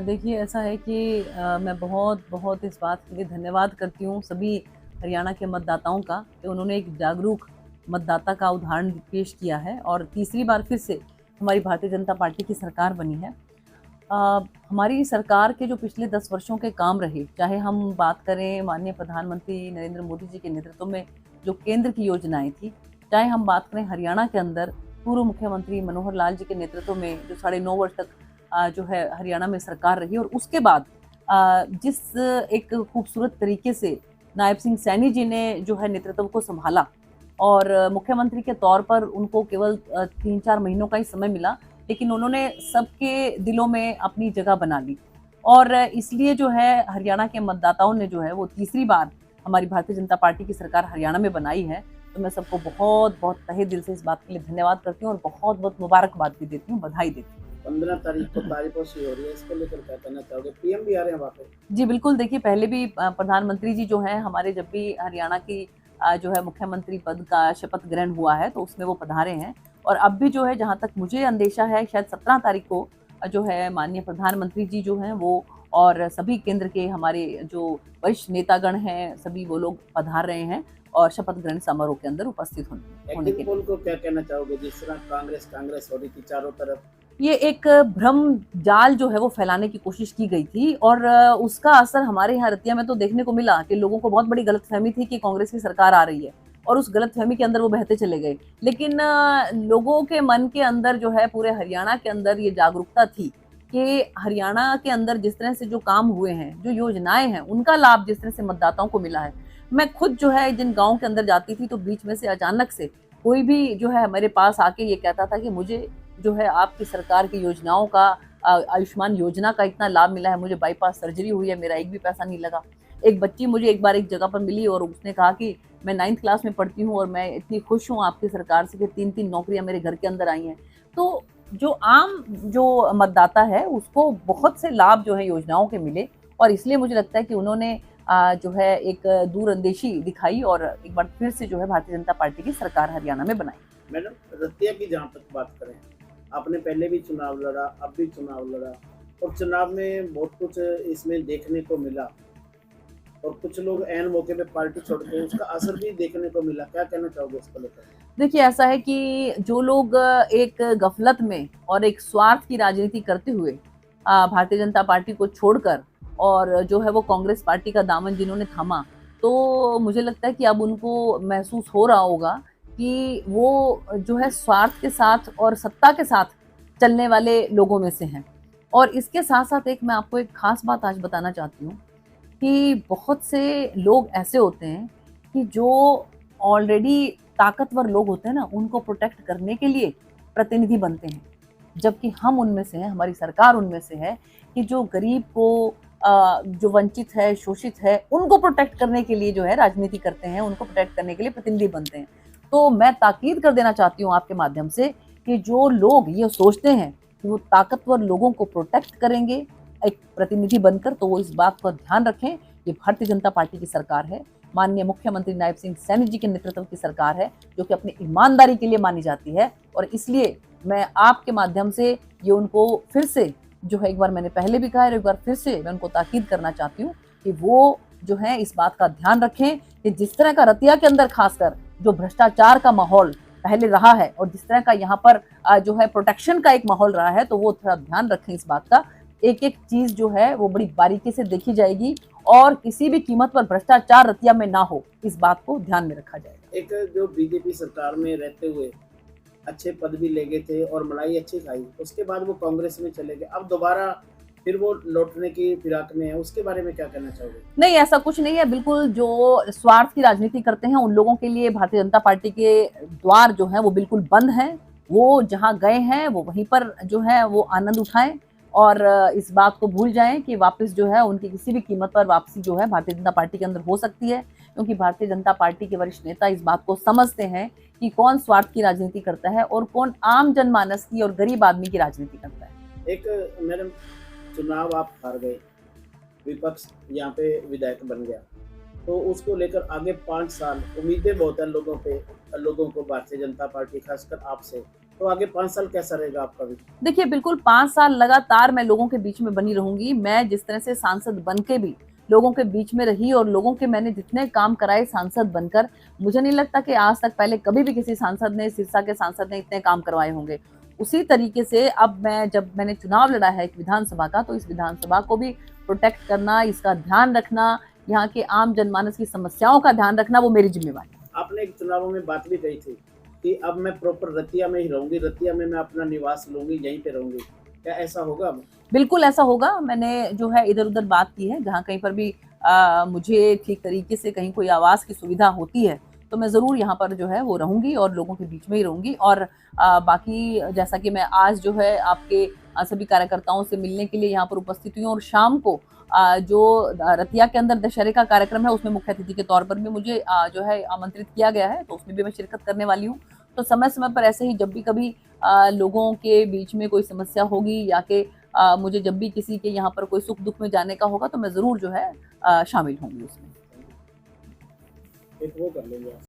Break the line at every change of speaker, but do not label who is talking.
देखिए ऐसा है कि मैं बहुत बहुत इस बात के लिए धन्यवाद करती हूँ सभी हरियाणा के मतदाताओं का कि उन्होंने एक जागरूक मतदाता का उदाहरण पेश किया है और तीसरी बार फिर से हमारी भारतीय जनता पार्टी की सरकार बनी है। हमारी सरकार के जो पिछले 10 वर्षों के काम रहे, चाहे हम बात करें माननीय प्रधानमंत्री नरेंद्र मोदी जी के नेतृत्व में जो केंद्र की योजनाएँ थी, चाहे हम बात करें हरियाणा के अंदर पूर्व मुख्यमंत्री मनोहर लाल जी के नेतृत्व में जो साढ़े 9 वर्ष तक जो है हरियाणा में सरकार रही और उसके बाद जिस एक खूबसूरत तरीके से नायब सिंह सैनी जी ने जो है नेतृत्व को संभाला और मुख्यमंत्री के तौर पर उनको केवल 3-4 महीनों का ही समय मिला, लेकिन उन्होंने सबके दिलों में अपनी जगह बना ली और इसलिए जो है हरियाणा के मतदाताओं ने जो है वो तीसरी बार हमारी भारतीय जनता पार्टी की सरकार हरियाणा में बनाई है। तो मैं सबको बहुत बहुत तहे दिल से इस बात के लिए धन्यवाद करती हूँ और बहुत बहुत मुबारकबाद भी देती हूँ, बधाई देती हूँ।
15 तारीख को तारीपोशी हो रही है, इसको लेकर क्या कहना चाहोगे? पीएम भी आ रहे हैं वहाँ पे।
जी, बिल्कुल देखिए पहले भी प्रधानमंत्री जी जो हैं हमारे जब भी हरियाणा की जो है मुख्यमंत्री पद का शपथ ग्रहण हुआ है तो उसमें वो पधारे हैं और अब भी जो है जहाँ तक मुझे अंदेशा है शायद 17 तारीख को जो है माननीय प्रधानमंत्री जी जो हैं वो और सभी केंद्र के हमारे जो वरिष्ठ नेतागण हैं सभी वो लोग पधार रहे हैं और शपथ ग्रहण समारोह के अंदर उपस्थित होने
एग्जिट
के लिए।
पोल को क्या कहना चाहोगे? जिस तरह कांग्रेस कांग्रेस हो रही थी चारों तरफ।
ये एक भ्रम जाल जो है वो फैलाने की कोशिश की गई थी और उसका असर हमारे यहाँ रतिया में तो देखने को मिला कि लोगों को बहुत बड़ी गलतफहमी थी कि कांग्रेस की सरकार आ रही है और उस गलतफहमी के अंदर वो बहते चले गए। लेकिन लोगों के मन के अंदर जो है पूरे हरियाणा के अंदर ये जागरूकता थी कि हरियाणा के अंदर जिस तरह से जो काम हुए हैं, जो योजनाएं हैं, उनका लाभ जिस तरह से मतदाताओं को मिला है। मैं खुद जो है जिन गाँव के अंदर जाती थी तो बीच में से अचानक से कोई भी जो है मेरे पास आके ये कहता था कि मुझे जो है आपकी सरकार की योजनाओं का आयुष्मान योजना का इतना लाभ मिला है, मुझे बाईपास सर्जरी हुई है, मेरा एक भी पैसा नहीं लगा। एक बच्ची मुझे एक बार एक जगह पर मिली और उसने कहा कि मैं 9th क्लास में पढ़ती हूँ और मैं इतनी खुश हूँ आपकी सरकार से कि 3-3 नौकरियाँ मेरे घर के अंदर आई हैं। तो जो आम जो मतदाता है उसको बहुत से लाभ जो है योजनाओं के मिले और इसलिए मुझे लगता है कि उन्होंने जो है एक दूरअंदेशी दिखाई और एक बार फिर से जो है भारतीय जनता पार्टी की सरकार हरियाणा में बनाई।
मैडम, रतिया की जहाँ तक बात करें, आपने पहले भी चुनाव लड़ा, अब भी चुनाव लड़ा और चुनाव में बहुत कुछ इसमें देखने को मिला और कुछ लोग ऐन मौके पे पार्टी छोड़ते हैं, उसका असर भी देखने को मिला। क्या कहना चाहोगे इसको लेकर?
देखिए ऐसा है कि जो लोग एक गफलत में और एक स्वार्थ की राजनीति करते हुए भारतीय जनता पार्टी को छोड़कर और जो है वो कांग्रेस पार्टी का दामन जिन्होंने थामा, तो मुझे लगता है कि अब उनको महसूस हो रहा होगा कि वो जो है स्वार्थ के साथ और सत्ता के साथ चलने वाले लोगों में से हैं। और इसके साथ-साथ एक मैं आपको एक खास बात आज बताना चाहती हूँ कि बहुत से लोग ऐसे होते हैं कि जो ऑलरेडी ताकतवर लोग होते हैं ना, उनको प्रोटेक्ट करने के लिए प्रतिनिधि बनते हैं। जबकि हम उनमें से हैं, हमारी सरकार उनमें से है कि जो गरीब को जो वंचित है, शोषित है, उनको प्रोटेक्ट करने के लिए जो है राजनीति करते हैं, उनको प्रोटेक्ट करने के लिए प्रतिनिधि बनते हैं। तो मैं ताकीद कर देना चाहती हूँ आपके माध्यम से कि जो लोग ये सोचते हैं कि वो ताकतवर लोगों को प्रोटेक्ट करेंगे एक प्रतिनिधि बनकर, तो वो इस बात का ध्यान रखें, ये भारतीय जनता पार्टी की सरकार है। माननीय मुख्यमंत्री नायब सिंह सैनी जी के नेतृत्व की सरकार है, जो कि अपनी ईमानदारी के लिए मानी जाती है और इसलिए मैं आपके माध्यम से ये उनको फिर से जो है एक बार मैंने पहले भी कहा है और एक बार फिर से मैं उनको ताकीद करना चाहती हूँ कि वो जो है इस बात का ध्यान रखें कि जिस तरह का रतिया के अंदर खासकर जो भ्रष्टाचार का माहौल पहले रहा है और जिस तरह का यहाँ पर जो है प्रोटेक्शन का एक माहौल रहा है, तो वो थोड़ा ध्यान रखें इस बात का। एक-एक चीज़ जो है वो बड़ी बारीकी से देखी जाएगी और किसी भी कीमत पर भ्रष्टाचार रतिया में ना हो, इस बात को ध्यान में रखा जाएगा।
एक जो बीजेपी सरकार में रहते हुए अच्छे पद भी ले गए थे और मलाई अच्छी खाई, उसके बाद वो कांग्रेस में चले गए, अब दोबारा फिर वो लौटने की फिराक में है, उसके बारे में क्या कहना चाहोगे?
नहीं, ऐसा कुछ नहीं है, बिल्कुल जो स्वार्थ की राजनीति करते हैं, उन लोगों के लिए भारतीय जनता पार्टी के द्वार जो हैं, वो बिल्कुल बंद हैं। वो जहाँ गए हैं, वो वहीं पर जो है वो आनंद उठाएँ और इस बात को भूल जाएँ कि वापस जो है उनकी किसी भी कीमत पर वापसी जो है भारतीय जनता पार्टी के अंदर हो सकती है। क्योंकि भारतीय जनता पार्टी के वरिष्ठ नेता इस बात को समझते हैं कि कौन स्वार्थ की राजनीति करता है और कौन आम जनमानस की और गरीब आदमी की राजनीति करता है।
एक मैडम, चुनाव आप हार गए, विपक्ष यहाँ पे विधायक बन गया, तो उसको लेकर आगे 5 साल उम्मीदें बहुत है लोगों पे, लोगों को भारतीय जनता पार्टी खासकर आपसे तो आगे 5 साल कैसा रहेगा आपका भी?
देखिए, बिल्कुल 5 साल लगातार मैं लोगों के बीच में बनी रहूँगी। मैं जिस तरह से सांसद बन के भी लोगों के बीच में रही और लोगों के मैंने जितने काम कराए सांसद बनकर, मुझे नहीं लगता कि आज तक पहले कभी भी किसी सांसद ने, सिरसा के सांसद ने इतने काम करवाए होंगे। उसी तरीके से अब जब मैंने चुनाव लड़ा है एक विधानसभा का, तो इस विधानसभा को भी प्रोटेक्ट करना, इसका ध्यान रखना, यहाँ के आम जनमानस की समस्याओं का ध्यान रखना, वो मेरी ज़िम्मेवारी है।
आपने एक चुनावों में बात भी कही थी कि अब मैं प्रॉपर रतिया में ही रहूँगी, रतिया में मैं अपना निवास लूँगी, यहीं पे रहूँगी। क्या ऐसा होगा अब?
बिल्कुल ऐसा होगा। मैंने जो है इधर-उधर बात की है, जहाँ कहीं पर भी मुझे ठीक तरीके से कहीं कोई आवास की सुविधा होती है, तो मैं ज़रूर यहाँ पर जो है वो रहूँगी और लोगों के बीच में ही रहूँगी। और बाकी जैसा कि मैं आज जो है आपके सभी कार्यकर्ताओं से मिलने के लिए यहाँ पर उपस्थित हुई हूँ और शाम को जो रतिया के अंदर दशहरे का कार्यक्रम है, उसमें मुख्य अतिथि के तौर पर भी मुझे जो है आमंत्रित किया गया है, तो उसमें भी मैं शिरकत करने वाली हूँ। तो समय-समय पर ऐसे ही जब भी कभी लोगों के बीच में कोई समस्या होगी या कि मुझे जब भी किसी के यहाँ पर कोई सुख-दुःख में जाने का होगा, तो मैं ज़रूर जो है शामिल होंगी उसमें।
एक वो कर लेंगे आप।